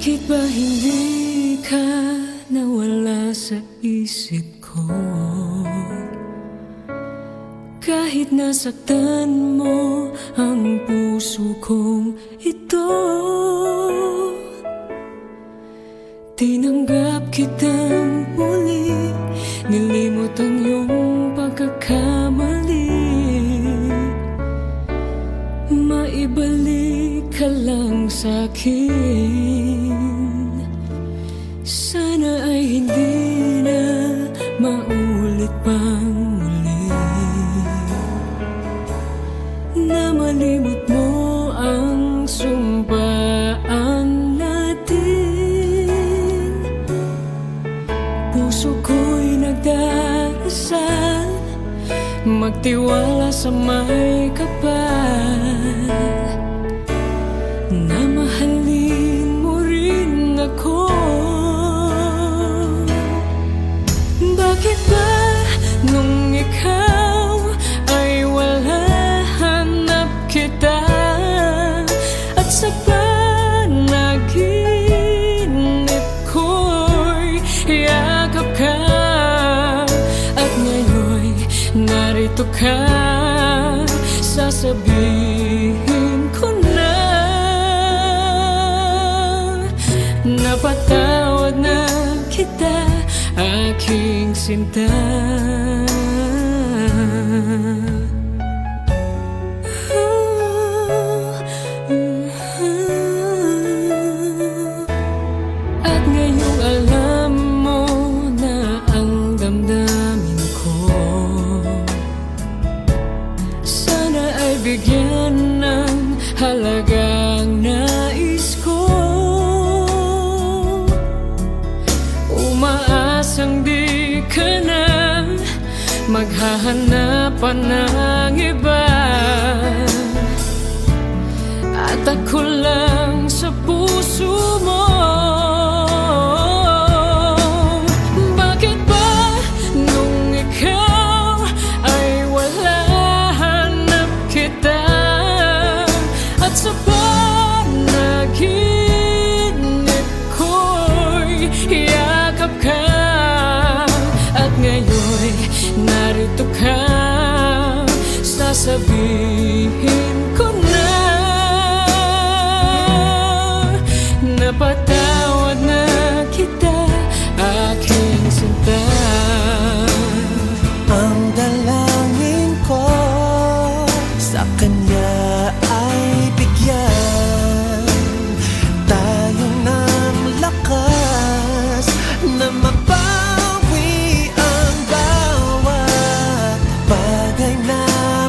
Bakit ba hindi ka nawala sa isip ko? Kahit nasaktan mo ang puso kong ito, tinanggap kitang muli, nilimot ang iyong pagkakamali. Maibalik ka lang sa'kin. Sana ay hindi na maulit pang muli, na malimot mo ang sumpaan natin. Puso ko'y nagdarasal, magtiwala sa may kapal, na mahalin mo rin ako. Bakit ba nung ikaw ay wala, hanap kita, at sa panaginip ko'y yakap ka, at ngayon'y narito ka, sasabihin ko na napatawad na kita, aking sinta. At ngayong alam mo na ang damdamin ko, sana ay bigyan ng halagang nais ko. Umaasang di ka na maghahanapan ng iba, at ako lang sa puso mo. Bakit ba nung ikaw ay wala, hanap kita, at sa panaginip ko'y yakap ka, at ngayon'y narito ka, sasabihin ko na napatawad na kita, aking sinta. Ang dalangin ko sa kanya ay bigyan tayo ng lakas na mabawi ang bawat bagay na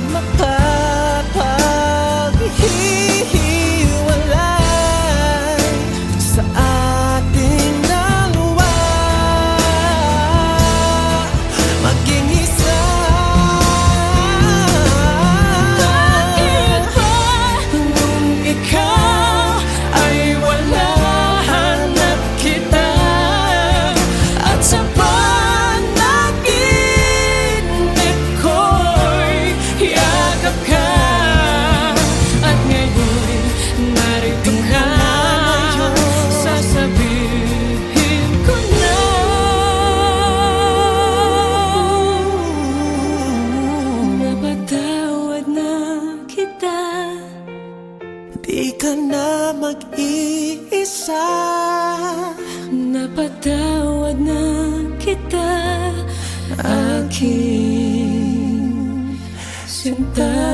makapaghihiwalay sa ating dalawa. Maging isa. Bakit ba nung ikaw ay wala, hanap kita, at sa panaginip ko'y yakap ka, at ngayon narito ka, sasabihin ko na napatawad na kita. Di ka na mag-iisa. Napatawad na kita, aking sinta.